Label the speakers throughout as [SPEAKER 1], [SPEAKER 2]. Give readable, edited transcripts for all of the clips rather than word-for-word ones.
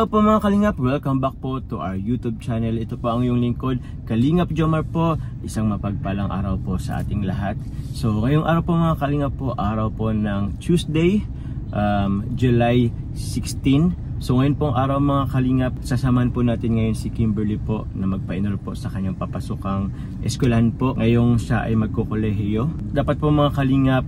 [SPEAKER 1] Hello po mga Kalingap, welcome back po to our YouTube channel. Ito po ang iyong lingkod, Kalingap Jomar po. Isang mapagpalang araw po sa ating lahat. So ngayong araw po mga Kalingap po, araw po ng Tuesday, July 16. So ngayon pong araw mga Kalingap, sasamahan po natin ngayon si Kimberly po na magpa-enroll po sa kanyang papasukang eskwelahan po. Ngayong siya ay magkukolehiyo. Dapat po mga Kalingap,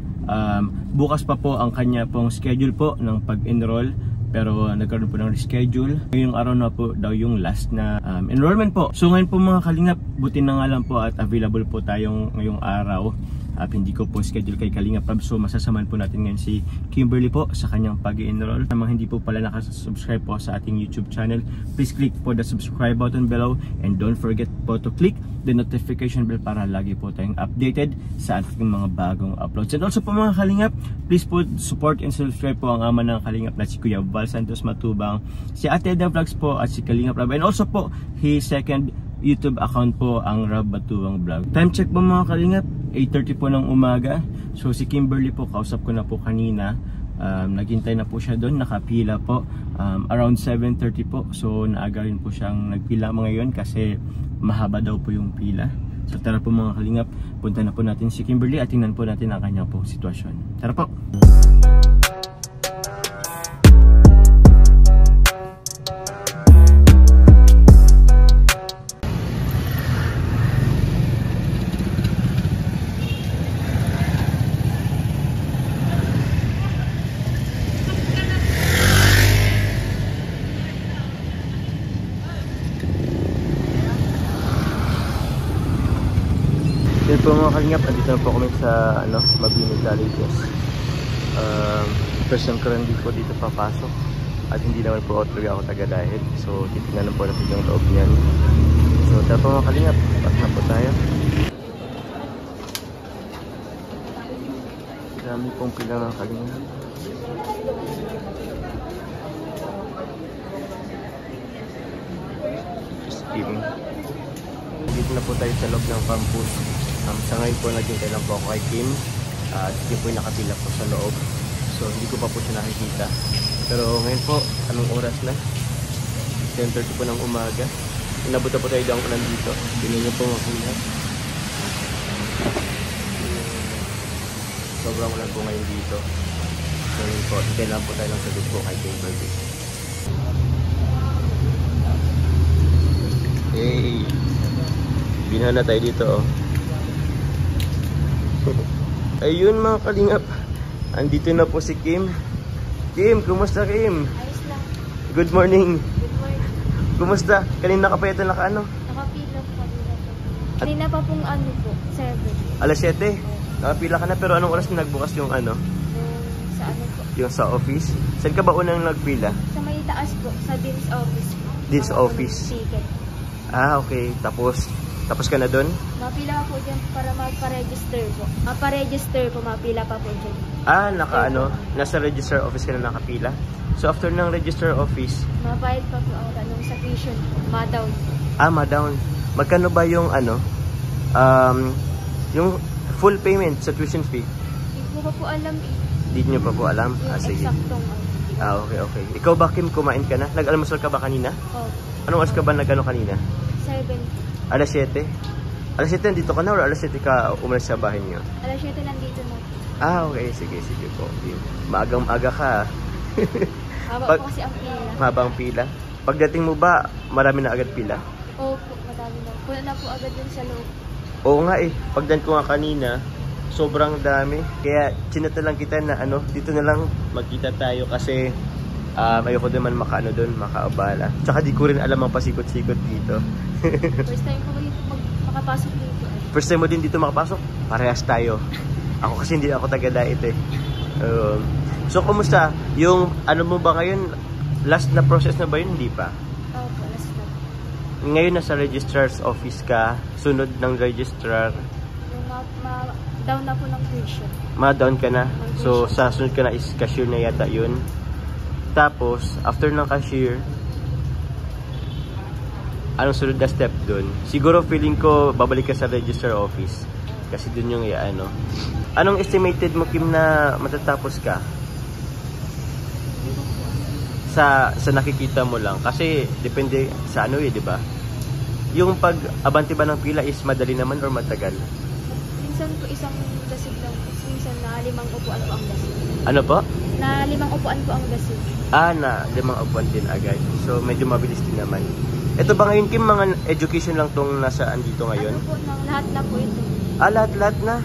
[SPEAKER 1] bukas pa po ang kanya pong schedule po ng pag-enroll. Pero nagkaroon po ng reschedule. Ngayong araw na po daw yung last na enrollment po. So ngayon po mga Kalingap, buti na nga lang po at available po tayong ngayong araw. Hindi ko po schedule kay Kalingap Rab. So masasamahan po natin ngayon si Kimberly po sa kanyang pag-enroll. Sa mga hindi po pala nakasubscribe po sa ating YouTube channel, please click po the subscribe button below. And don't forget po to click the notification bell para lagi po tayong updated sa ating mga bagong uploads. And also po mga Kalingap, please po support and subscribe po ang ama ng Kalingap na si Kuya Val Santos Matubang, si Ate Eda Vlogs po at si Kalingap Rab. And also po, his second YouTube account po ang Rab Matubang Vlog. Time check po mga Kalingap, 8:30 po ng umaga. So si Kimberly po, kausap ko na po kanina. Naghintay na po siya doon, nakapila po. Around 7:30 po. So naaga rin po siyang nagpila ngayon kasi mahaba daw po yung pila. So tara po mga Kalingap, punta na po natin si Kimberly at tingnan po natin ang kanya po sitwasyon. Tara po! Yan po mga Kalingap, andito na po kami sa Mabini Colleges. First time ko rin po dito papasok. At hindi naman po ako taga-dahil. So titignan na po natin yung loob niyan. So tara po mga Kalingap, pasok na po tayo. Dami pong pila mga Kalingap. Just kidding. Dito na po tayo sa loob ng campus. Sa ngayon po naghintay lang po ako kay Kim. Hindi po yung nakapila po sa loob. So hindi ko pa po siya nakikita. Pero ngayon po, anong oras na? 10:30 po ng umaga. Inabot na po tayo doon nandito. Tingnan niyo po mga Kalingap. Sobrang ulan po ngayon dito. So ngayon po, hintay lang po tayo ng sagot po kay Kimberly. Hey! Binahan na tayo dito oh. Ayun mga Kalingap, andito na po si Kim. Kim, kumusta Kim?
[SPEAKER 2] Ayos lang.
[SPEAKER 1] Good morning.
[SPEAKER 2] Good morning.
[SPEAKER 1] Kumusta? Kanina ka pa ito
[SPEAKER 2] Nakapila po. Kanina pa pong po, 7.
[SPEAKER 1] Alas 7? Nakapila ka na pero anong oras na nagbukas yung
[SPEAKER 2] Sa po?
[SPEAKER 1] Yung sa office? Saan ka ba unang nagpila?
[SPEAKER 2] Sa may taas po, sa Dean's Office po.
[SPEAKER 1] Dean's Office?
[SPEAKER 2] Ticket.
[SPEAKER 1] Okay. Tapos ka na doon?
[SPEAKER 2] Mapila pa po dyan para magpa-register po. Mapila pa po dyan.
[SPEAKER 1] Nasa register office ka na nakapila? So after ng register office?
[SPEAKER 2] Mabayad pa po ang sa tuition po. Ma-down.
[SPEAKER 1] Ma-down. Magkano ba yung yung full payment sa tuition fee?
[SPEAKER 2] Hindi ko pa po alam eh.
[SPEAKER 1] Hindi nyo pa po alam? Sige.
[SPEAKER 2] Eksaktong
[SPEAKER 1] Okay. Ikaw ba Kim, kumain ka na? Nag-almusal ka ba kanina?
[SPEAKER 2] Oo.
[SPEAKER 1] Anong oras ka ba kanina?
[SPEAKER 2] 7.
[SPEAKER 1] Alas 7? Alas 7 nandito ka na or alas 7 ka umalis sa bahay niyo?
[SPEAKER 2] Alas 7 nandito na.
[SPEAKER 1] Okay. Sige po. Maagang-aga ka.
[SPEAKER 2] Haba po kasi ang pila.
[SPEAKER 1] Habang pila. Pagdating mo ba, marami na agad pila?
[SPEAKER 2] Opo, madami na. Pula na po agad dun sa loob.
[SPEAKER 1] Oo nga pagdating ko nga kanina, sobrang dami. Kaya chinata lang kita na dito na lang magkita tayo kasi ayoko naman makaabala. Tsaka di ko rin alam ang pasikot-sikot dito.
[SPEAKER 2] First time ko makapasok dito.
[SPEAKER 1] First time mo din dito makapasok? Parehas tayo. Ako kasi hindi ako taga-diet eh. So kumusta? Yung mo ba ngayon? Last na process na ba yun? Hindi pa?
[SPEAKER 2] Opo, last na.
[SPEAKER 1] Ngayon nasa registrar's office ka. Sunod ng registrar.
[SPEAKER 2] Yung down na po ng tuition.
[SPEAKER 1] Ma-down ka na? So sa sunod ka na is cashier na yata yun. Tapos, after ng cashier, anong sunod na step dun? Siguro feeling ko babalik ka sa register office. Kasi dun yung Anong estimated mo Kim na matatapos ka? sa nakikita mo lang. Kasi depende sa ano di ba? Yung pag-abante ba ng pila is madali naman or matagal?
[SPEAKER 2] Minsan po isang dasig lang. Minsan na 5 upuan po ang dasig.
[SPEAKER 1] Ano po?
[SPEAKER 2] Na 5 upuan po ang dasig.
[SPEAKER 1] Na 5 upuan din agad. So medyo mabilis din naman. Ito ba ngayon Kim, mga education lang tong nasaan dito ngayon?
[SPEAKER 2] Ano po, lahat na po ito.
[SPEAKER 1] Lahat na.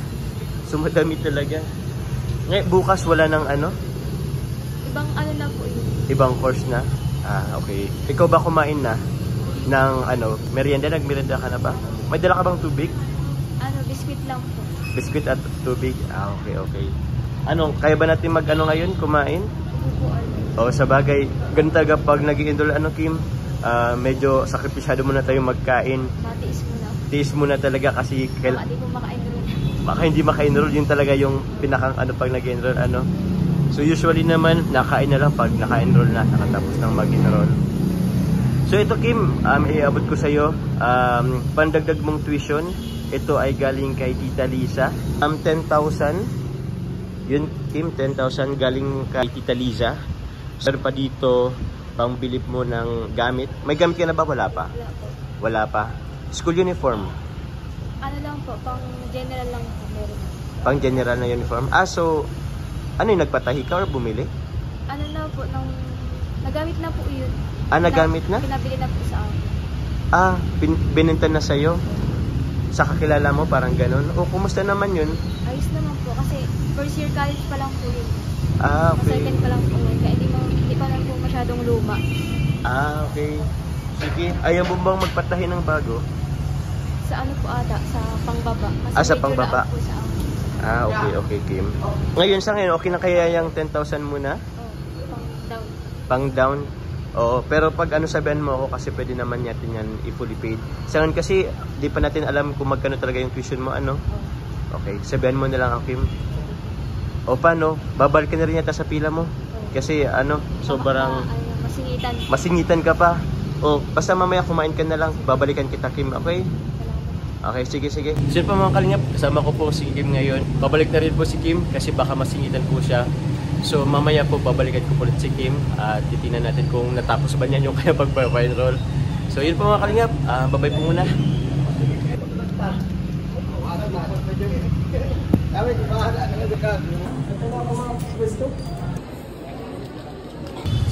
[SPEAKER 1] So madami talaga. Ngayon bukas wala nang ano?
[SPEAKER 2] Ibang ano na po yun.
[SPEAKER 1] Ibang course na? Okay. Ikaw ba kumain na ng merienda? Nagmerienda ka na ba? May dala ka bang tubig?
[SPEAKER 2] Biscuit lang po.
[SPEAKER 1] Biscuit at tubig? Okay. Kaya ba natin ngayon? Kumain? Sa bagay, ganun talaga pag nag-i-enroll Kim, medyo sakripisyado muna tayo magkain.
[SPEAKER 2] Matiis muna.
[SPEAKER 1] Tiis muna talaga kasi
[SPEAKER 2] Baka di po maka-enroll.
[SPEAKER 1] Baka hindi maka-enroll, yun talaga yung pinakang pag nag-enroll So usually naman, nakain na lang pag naka-enroll na, nakatapos ng mag-enroll. So ito Kim, iabot ko sa'yo, pandagdag mong tuition, ito ay galing kay Tita Liza. 10,000, yun Kim, 10,000 galing kay Tita Liza. Sir pa dito, pangbilip mo ng gamit. May gamit ka na ba? Wala pa?
[SPEAKER 2] Wala po.
[SPEAKER 1] Wala pa. School uniform?
[SPEAKER 2] Ano lang po, pang general lang po meron.
[SPEAKER 1] Pang general na uniform? So, nagpatahi ka or bumili?
[SPEAKER 2] Ano na po, nagamit na po yun.
[SPEAKER 1] Nagamit na?
[SPEAKER 2] Pinabili na po sa akin.
[SPEAKER 1] Binenta na sa'yo? Sa kakilala mo, parang ganun? Kumusta naman yun?
[SPEAKER 2] Ayos naman po, kasi first year college pa lang po yun.
[SPEAKER 1] Okay.
[SPEAKER 2] Second pa lang po yun, kaya hindi pa lang po masyadong luma.
[SPEAKER 1] Okay. Sige, ayaw mo bang magpatahi ng bago?
[SPEAKER 2] Sa ano po ata, sa pangbaba. Mas
[SPEAKER 1] Sa
[SPEAKER 2] medyo
[SPEAKER 1] pangbaba?
[SPEAKER 2] laan po sa akin.
[SPEAKER 1] Okay Kim. Ngayon sa ngayon, okay na kaya yung 10,000 muna?
[SPEAKER 2] Pang down.
[SPEAKER 1] Pang down? Oo, pero pag sabihan mo ako kasi pwede naman natin yan i-fully paid. Sa ngayon kasi, di pa natin alam kung magkano talaga yung tuition mo, Okay, sabihan mo na lang ako Kim. O paano? Babalik ka na rin yata sa pila mo? Kasi sobrang masingitan ka pa. Basta mamaya kumain ka na lang, babalikan kita Kim, okay? Okay, sige. So pa mga kalingap, kasama ko po si Kim ngayon. Babalik na rin po si Kim kasi baka masingitan po siya. So mamaya po babalikan ko ulit si Kim at titingnan natin kung natapos ba niya yung kaya pag-enroll. So yun po mga kalingap, bye-bye po muna.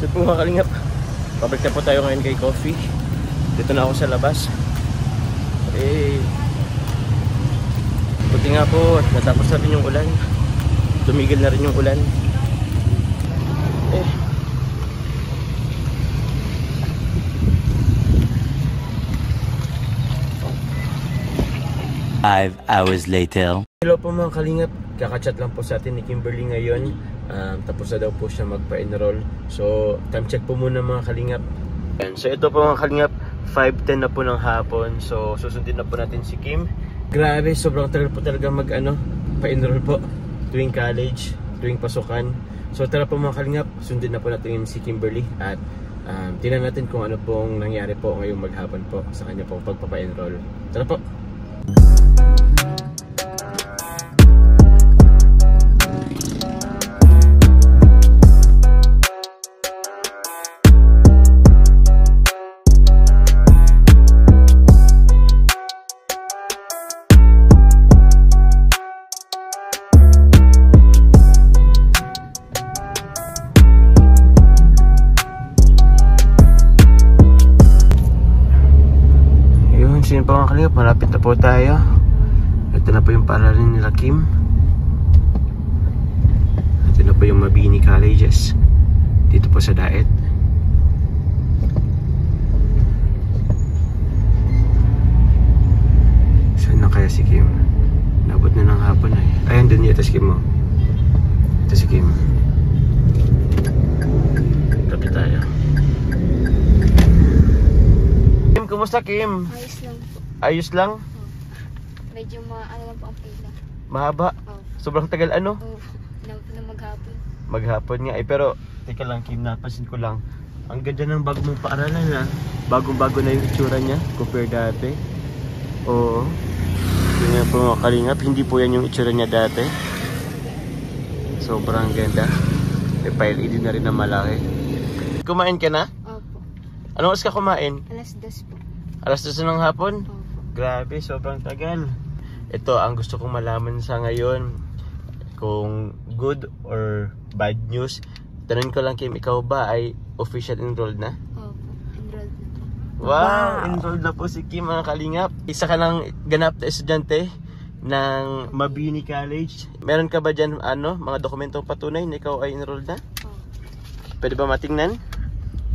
[SPEAKER 1] So po mga kalingap, babalik na po tayo ngayon kay Coffee. Dito na ako sa labas. Buti nga po, natapos na rin yung ulan. Tumigil na rin yung ulan.
[SPEAKER 3] 5 hours later.
[SPEAKER 1] Hello po mga kalingap, kakachat lang po sa atin ni Kimberly ngayon. Tapos na daw po siya magpa-enroll. So, time check po muna mga kalingap. So, ito po mga kalingap, 5:10 na po ng hapon. So, susundin na po natin si Kim. Grabe, sobrang tagal po talaga pa-enroll po tuwing college, tuwing pasukan. So, tara po mga kalingap, sundin na po natin si Kimberly. At tingnan natin kung ano pong nangyari po ngayong maghapon po sa kanya po pagpapa-enroll. Tara po! Sino pa mga kalingap, malapit na po tayo. Ito na po yung paaralan nila Kim. Ito na po yung Mabini Colleges dito po sa Daet. Saan na kaya si Kim? Nabot na ng hapon eh. Ayan, dun yata si Kim mo. Ito si Kim. Tabi tayo. Kim, kumusta Kim?
[SPEAKER 2] Ayos lang po.
[SPEAKER 1] Ayos lang?
[SPEAKER 2] Medyo ano lang po ang pila.
[SPEAKER 1] Mahaba? Sobrang tagal
[SPEAKER 2] na maghapon.
[SPEAKER 1] Maghapon nga pero teka lang Kim, napansin ko lang ang ganda ng bago mong paaralan na. Bagong-bago na yung itsura niya compare dati. Oo. Yun nga po mga kalingap, hindi po yan yung itsura niya dati. Sobrang ganda. May pa-LED na rin na malaki. kumain ka na?
[SPEAKER 2] Opo.
[SPEAKER 1] Anong oras ka kumain?
[SPEAKER 2] Alas 2 po.
[SPEAKER 1] Alas 2 ng hapon?
[SPEAKER 2] Opo.
[SPEAKER 1] Grabe, sobrang tagal. Ito, ang gusto kong malaman sa ngayon. Kung good or bad news. Tanong ko lang, Kim, ikaw ba ay official enrolled na?
[SPEAKER 2] Opo. Enrolled na po.
[SPEAKER 1] Wow! Enrolled na po si Kim, mga kalingap. Isa ka ng ganap na estudyante ng Mabini College. Meron ka ba dyan, mga dokumentong patunay na ikaw ay enrolled na?
[SPEAKER 2] Opo.
[SPEAKER 1] Pwede ba matingnan?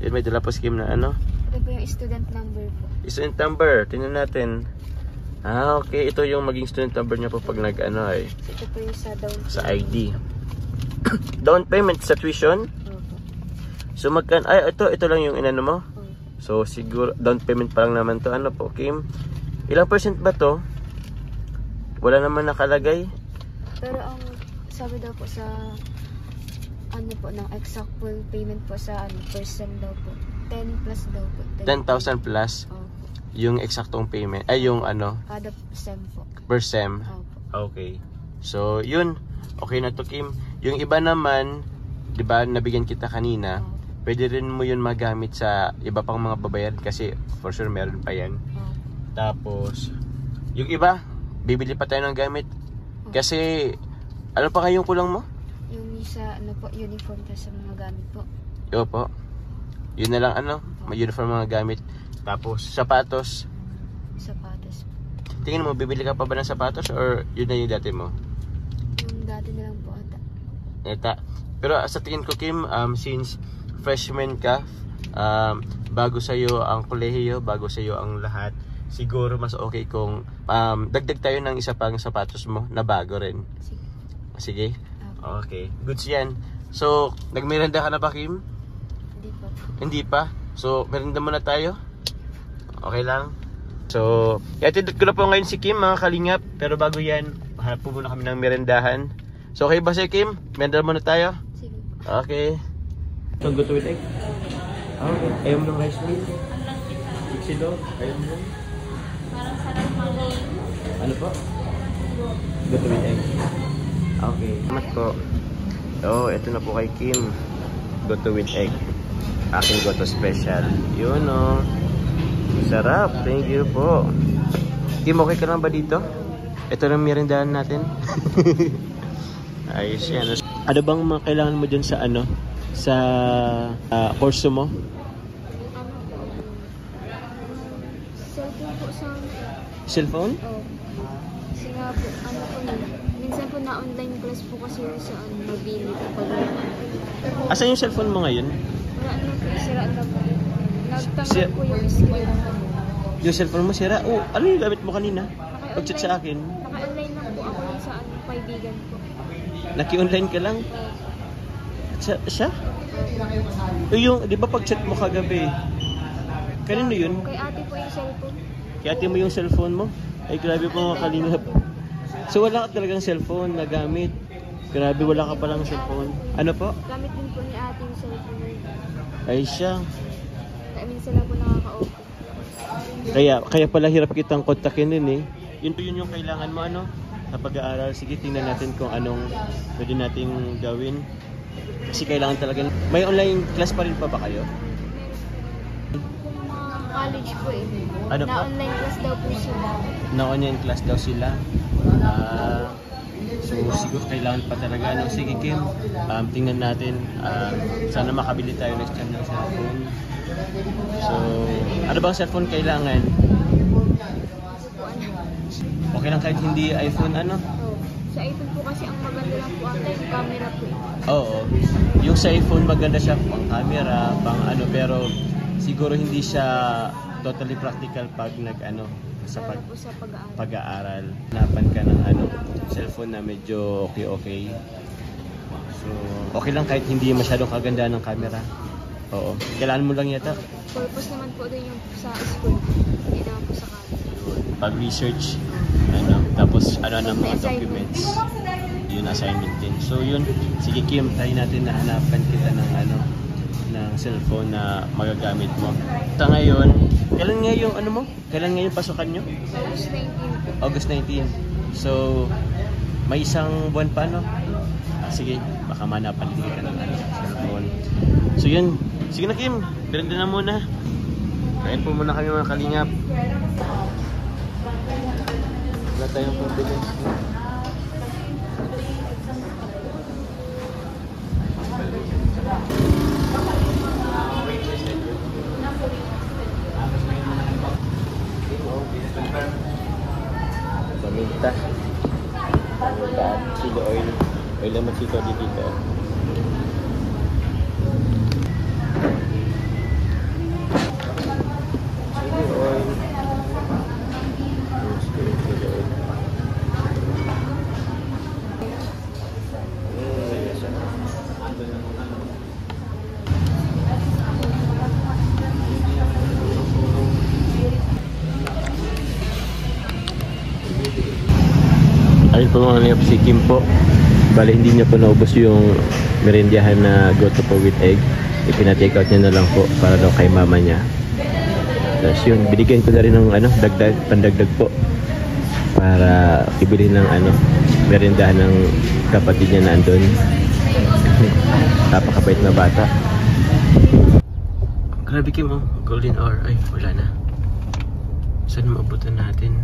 [SPEAKER 1] Yun, may dala po si Kim na
[SPEAKER 2] Ito po yung student number po.
[SPEAKER 1] Student number, tingnan natin. Okay. Ito yung maging student number niya po pag ay
[SPEAKER 2] Ito po yung sa down payment.
[SPEAKER 1] sa ID. Down payment sa tuition.
[SPEAKER 2] Opo.
[SPEAKER 1] So ito lang yung inano mo.
[SPEAKER 2] Opo.
[SPEAKER 1] So siguro down payment pa lang naman to. Ano po, Kim? Ilang percent ba to? Wala naman nakalagay.
[SPEAKER 2] Pero ang sabi daw po sa ng exact full payment po sa percent daw po. 10 plus daw po.
[SPEAKER 1] 10,000 plus
[SPEAKER 2] Opo.
[SPEAKER 1] yung eksaktong payment. Ay yung
[SPEAKER 2] Kada sem po.
[SPEAKER 1] per sem.
[SPEAKER 2] Opo.
[SPEAKER 1] Okay. So yun, okay na to, Kim. Yung iba naman, 'di ba, nabigyan kita kanina.
[SPEAKER 2] Opo.
[SPEAKER 1] Pwede rin mo yun magamit sa iba pang mga babayaran kasi for sure meron pa yan.
[SPEAKER 2] Opo.
[SPEAKER 1] Tapos yung iba, bibili pa tayo ng gamit. Kasi ano pa kayong kulang mo?
[SPEAKER 2] Yung sa uniform sa mga gamit po.
[SPEAKER 1] Yo po. Yun na lang may uniform mga gamit. Tapos sapatos.
[SPEAKER 2] Sapatos.
[SPEAKER 1] Tingin mo, bibili ka pa ba ng sapatos or yun na yung dati mo?
[SPEAKER 2] Yung dati na lang po ata.
[SPEAKER 1] Eta. Pero sa tingin ko, Kim, since freshman ka, bago sa'yo ang kolehiyo, bago sa'yo ang lahat, siguro mas okay kung dagdag tayo ng isa pang sapatos mo na bago rin.
[SPEAKER 2] Sige.
[SPEAKER 1] Sige? Okay. Goods yan. So, nagmerenda ka na ba, Kim?
[SPEAKER 2] Hindi po.
[SPEAKER 1] Hindi pa? So, merenda muna tayo? Okay lang? So, iatidot ko na po ngayon si Kim, mga kalingap. Pero bago yan, hanap po muna kami ng merendahan. So, okay ba si Kim? Merenda muna tayo?
[SPEAKER 2] Sige po.
[SPEAKER 1] Okay. So, go to with egg? Okay. Ayaw mo ng rice meal? Siksido? Ayaw mo?
[SPEAKER 2] Parang sarap mga.
[SPEAKER 1] Ano po? Go to with egg. Okay. Salamat po. Oh, ito na po kay Kim. Goto with egg. Aking goto special. Yun o. Sarap. Thank you po. Kim, okay ka lang ba dito? Ito lang merindahan natin. Ayos yan. Ano bang mga kailangan mo dyan sa sa kurso mo?
[SPEAKER 2] Cellphone po sa...
[SPEAKER 1] Cellphone?
[SPEAKER 2] Oh. Kasi nga po, minsan po na-online class po kasi yun sa Mabini kapag...
[SPEAKER 1] Asan yung cellphone mo ngayon?
[SPEAKER 2] Wala na po, sira na po. Nagtanggal po yung screen.
[SPEAKER 1] Yung cellphone mo sira? Oh, ano yung gamit mo kanina? Pag-chat sa akin.
[SPEAKER 2] Naka-online lang po ako sa kaibigan po.
[SPEAKER 1] Naki-online ka lang? Siya? Yung, di ba pag-chat mo kagabi? Kanino yun?
[SPEAKER 2] Kay ate po yung cellphone.
[SPEAKER 1] Kay ate mo yung cellphone mo? Ay, grabe po mga kalingap. So, wala ka talagang cellphone na gamit. Grabe, wala ka palang cellphone. Ano po?
[SPEAKER 2] Gamit din po ni ate yung cellphone.
[SPEAKER 1] Ay, siya.
[SPEAKER 2] Kaya minsan lang po nakaka-open.
[SPEAKER 1] Kaya pala hirap kitang kontakin din eh. Yun yung kailangan mo sa pag-aaral. Sige, tingnan natin kung anong pwede nating gawin. Kasi kailangan talaga. May online class pa rin pa ba kayo?
[SPEAKER 2] Kung mga college po eh.
[SPEAKER 1] Ano po?
[SPEAKER 2] Na-online class daw po sila.
[SPEAKER 1] Na-online class daw sila. So siguro kailangan pa talaga. Sige Kim, tingnan natin. Sana makabili tayo next time ng cellphone. So, ano bang cellphone kailangan? Okay lang kahit hindi iPhone
[SPEAKER 2] Sa iPhone po kasi ang maganda lang po ata yung camera po.
[SPEAKER 1] Oo. Yung sa iPhone maganda siya pang camera, pang pero siguro hindi siya totally practical pag sa pag-aaral. Hanapan ka ng cellphone na medyo okay. So, okay lang kahit hindi masyadong kaganda ng camera. Oo. Kailangan mo lang yata.
[SPEAKER 2] Purpose naman po din yung sa school. Hindi naman po sa camera.
[SPEAKER 1] Pag-research, tapos ng mga documents. Yun assignment din. So yun, sige Kim, try natin na hanapan kita ng ng cellphone na magagamit mo. Sa ngayon, kailan nga yung Kailan nga yung pasukan nyo?
[SPEAKER 2] August 19.
[SPEAKER 1] August 19. So, may isang buwan pa sige, baka manapan kita ng cellphone. So yun, Sige na Kim, merienda na muna. Kain po muna kami mga kalingap. Wala tayong confidence. Paminta. Paminta at chili oil. Oil naman sito dito. Ayun po mga kalingap, si Kim po. Bali hindi niya po naubos yung merindiyahan na goto po with egg. Ipina-take out niya na lang po para daw kay mama niya. Tapos yun, binigyan ko na rin ng pandagdag po. Para ibili ng merindahan ng kapatid niya na andun. Napakabait na bata. Grabe Kim, golden hour. Ay, wala na. Saan maabutan natin?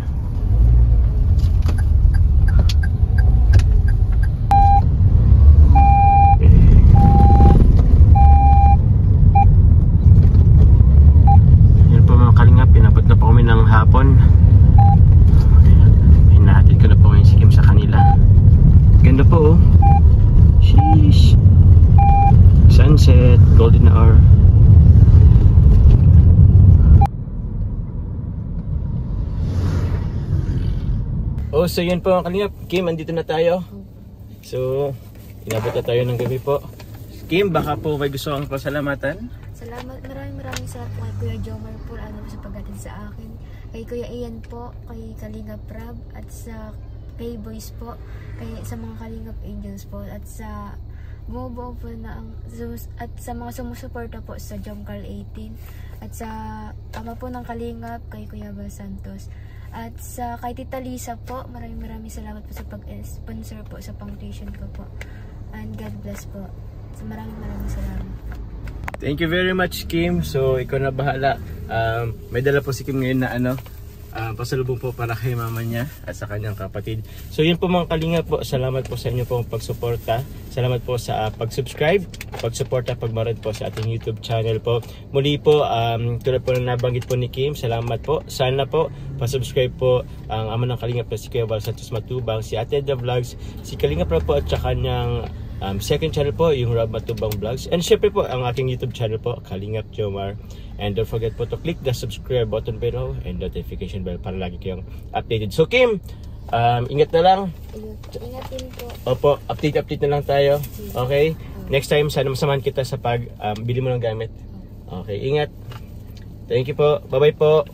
[SPEAKER 1] Pinabot na po kami ng hapon. Hinahatid ko na po ngayon si Kim sa kanila. Ganda po Sheesh. Sunset, golden hour. So yun po mga kalingap. Kim, andito na tayo. So, inabot na tayo ng gabi po. Kim, baka po may gusto kang pasalamatan?
[SPEAKER 2] Salamat, maraming salamat po kay Kuya Jomar po sa pagdating sa akin. Kay Kuya Ian po, kay Kalingap Rab, at sa kay Boys po, sa mga Kalingap Angels po, at sa bumubuo po at sa mga sumusuporta po sa Jomcar 18, at sa ama po ng Kalingap, kay Kuya Bal Santos, at sa kay Tita Lisa po, maraming salamat po sa pag-sponsor po sa foundation ko po. And God bless po. So maraming salamat.
[SPEAKER 1] Thank you very much Kim. So ikaw na bahala. May dala po si Kim ngayon na pasalubong po para kay mama niya at sa kanyang kapatid. So yun po mga kalingap po. Salamat po sa inyo pong pagsuporta. Salamat po sa pag-subscribe, pagsuporta, pagmarad po sa ating YouTube channel po. Muli po, tulad po na nabanggit po ni Kim, salamat po. Sana po pasubscribe po ang ama ng kalingap na si Kuya Bal Santos Matubang, si Ate Edna Vlogs, si Kalingap Rab po at sa kanyang second channel po, yung Rab Matubang Vlogs. And syempre po, ang aking YouTube channel po, Kalingap Jomar. And don't forget po to click the subscribe button below and notification bell para lagi kayong updated. So Kim, ingat na lang.
[SPEAKER 2] Ingat din po.
[SPEAKER 1] Opo, update na lang tayo. Okay? Next time, sana masamahan kita sa bili mo ng gamit. Okay, ingat. Thank you po. Bye-bye po.